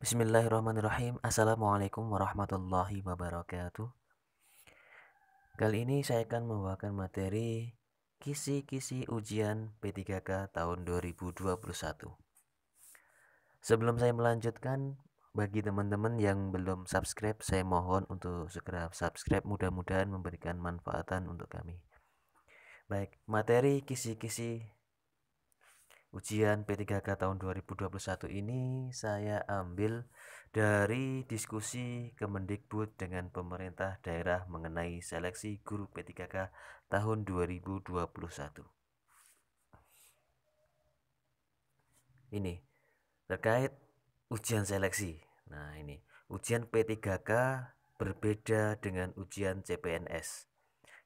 Bismillahirrahmanirrahim. Assalamualaikum warahmatullahi wabarakatuh. Kali ini saya akan membawakan materi kisi-kisi ujian P3K tahun 2021. Sebelum saya melanjutkan, bagi teman-teman yang belum subscribe, saya mohon untuk segera subscribe. Mudah-mudahan memberikan manfaatan untuk kami. Baik, materi kisi-kisi ujian P3K tahun 2021 ini saya ambil dari diskusi Kemendikbud dengan pemerintah daerah mengenai seleksi guru P3K tahun 2021. Ini terkait ujian seleksi. Nah, ini ujian P3K berbeda dengan ujian CPNS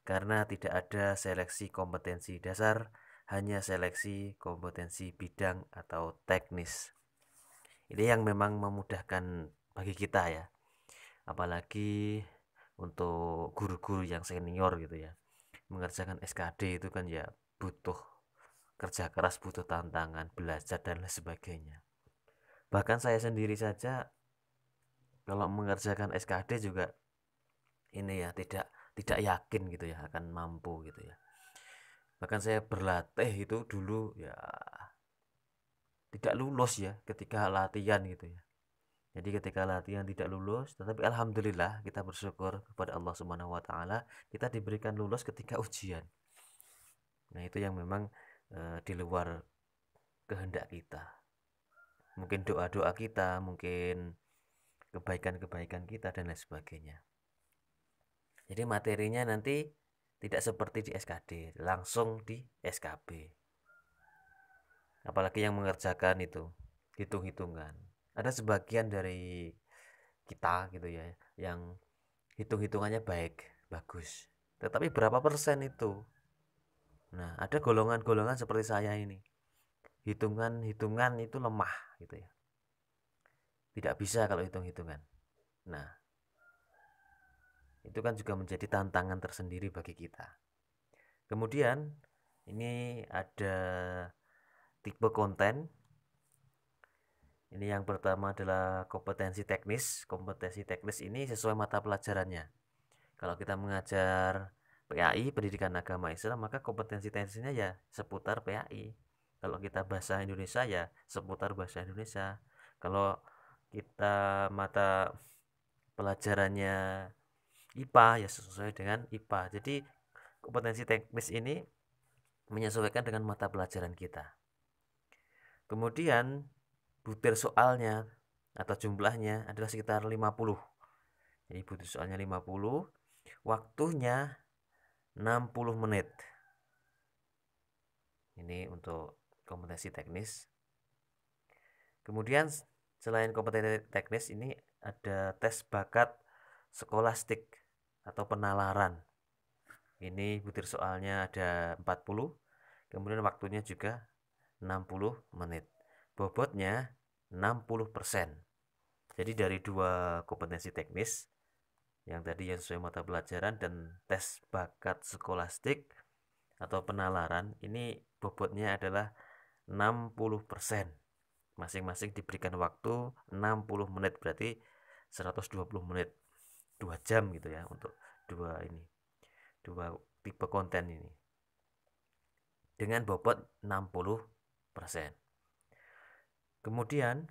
karena tidak ada seleksi kompetensi dasar, hanya seleksi kompetensi bidang atau teknis. Ini yang memang memudahkan bagi kita ya, apalagi untuk guru-guru yang senior gitu ya. Mengerjakan SKD itu kan ya butuh kerja keras, butuh tantangan, belajar dan lain sebagainya. Bahkan saya sendiri saja kalau mengerjakan SKD juga ini ya tidak yakin gitu ya akan mampu gitu ya. Bahkan saya berlatih itu dulu ya tidak lulus ya ketika latihan gitu ya. Jadi ketika latihan tidak lulus, tetapi alhamdulillah kita bersyukur kepada Allah Subhanahu wa taala, kita diberikan lulus ketika ujian. Nah, itu yang memang di luar kehendak kita. Mungkin doa-doa kita, mungkin kebaikan-kebaikan kita dan lain sebagainya. Jadi materinya nanti tidak seperti di SKD, langsung di SKB. Apalagi yang mengerjakan itu hitung-hitungan. Ada sebagian dari kita gitu ya yang hitung-hitungannya baik, bagus. Tetapi berapa persen itu? Nah, ada golongan-golongan seperti saya ini. Hitungan-hitungan itu lemah gitu ya. Tidak bisa kalau hitung-hitungan. Nah, itu kan juga menjadi tantangan tersendiri bagi kita. Kemudian ini ada tipe konten. Ini yang pertama adalah kompetensi teknis. Kompetensi teknis ini sesuai mata pelajarannya. Kalau kita mengajar PAI, Pendidikan Agama Islam, maka kompetensi teknisnya ya seputar PAI. Kalau kita bahasa Indonesia ya seputar bahasa Indonesia. Kalau kita mata pelajarannya IPA ya sesuai dengan IPA. Jadi kompetensi teknis ini menyesuaikan dengan mata pelajaran kita. Kemudian butir soalnya atau jumlahnya adalah sekitar 50. Jadi butir soalnya 50, waktunya 60 menit. Ini untuk kompetensi teknis. Kemudian selain kompetensi teknis ini ada tes bakat skolastik atau penalaran. Ini butir soalnya ada 40, kemudian waktunya juga 60 menit. Bobotnya 60%. Jadi dari dua kompetensi teknis yang tadi yang sesuai mata pelajaran dan tes bakat skolastik atau penalaran ini bobotnya adalah 60%. Masing-masing diberikan waktu 60 menit, berarti 120 menit. 2 jam gitu ya untuk dua tipe konten ini. Dengan bobot 60%. Kemudian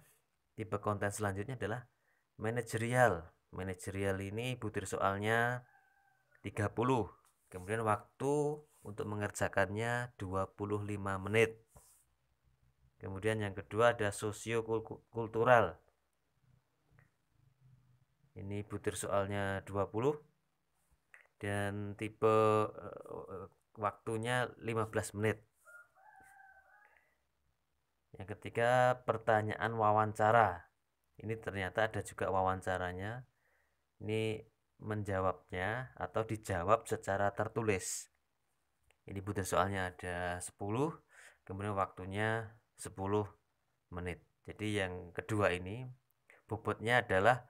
tipe konten selanjutnya adalah manajerial. Manajerial ini butir soalnya 30. Kemudian waktu untuk mengerjakannya 25 menit. Kemudian yang kedua ada sosiokultural. Ini butir soalnya 20 dan tipe waktunya 15 menit. Yang ketiga pertanyaan wawancara. Ini ternyata ada juga wawancaranya. Ini menjawabnya atau dijawab secara tertulis. Ini butir soalnya ada 10, kemudian waktunya 10 menit. Jadi yang kedua ini bobotnya adalah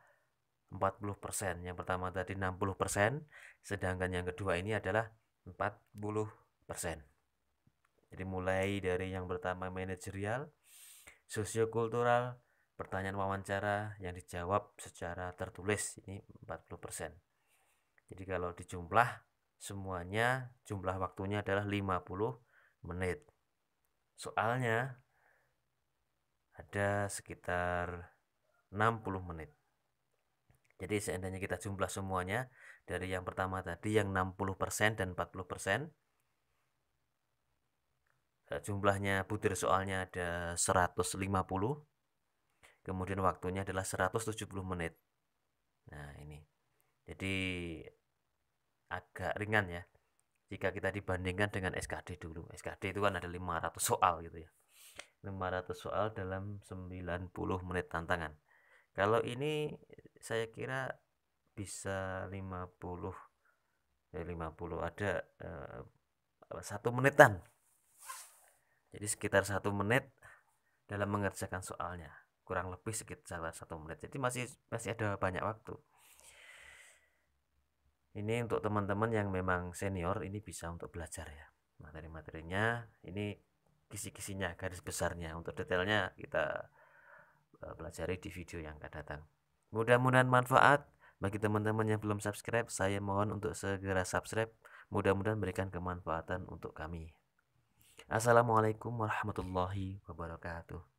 40%. Yang pertama tadi 60%, sedangkan yang kedua ini adalah 40%. Jadi mulai dari yang pertama manajerial, sosiokultural, pertanyaan wawancara yang dijawab secara tertulis ini 40%. Jadi kalau dijumlah semuanya jumlah waktunya adalah 50 menit. Soalnya ada sekitar 60 menit. Jadi seandainya kita jumlah semuanya dari yang pertama tadi yang 60% dan 40%, jumlahnya butir soalnya ada 150, kemudian waktunya adalah 170 menit. Nah, ini. Jadi agak ringan ya jika kita dibandingkan dengan SKD dulu. SKD itu kan ada 500 soal gitu ya. 500 soal dalam 90 menit tantangan. Kalau ini saya kira bisa 50 ada 1 menitan. Jadi sekitar 1 menit dalam mengerjakan soalnya. Kurang lebih sekitar 1 menit. Jadi masih ada banyak waktu. Ini untuk teman-teman yang memang senior, ini bisa untuk belajar ya. Materi-materinya, ini kisi-kisinya, garis besarnya. Untuk detailnya kita pelajari di video yang akan datang. Mudah-mudahan manfaat. Bagi teman-teman yang belum subscribe, saya mohon untuk segera subscribe. Mudah-mudahan memberikan kemanfaatan untuk kami. Assalamualaikum warahmatullahi wabarakatuh.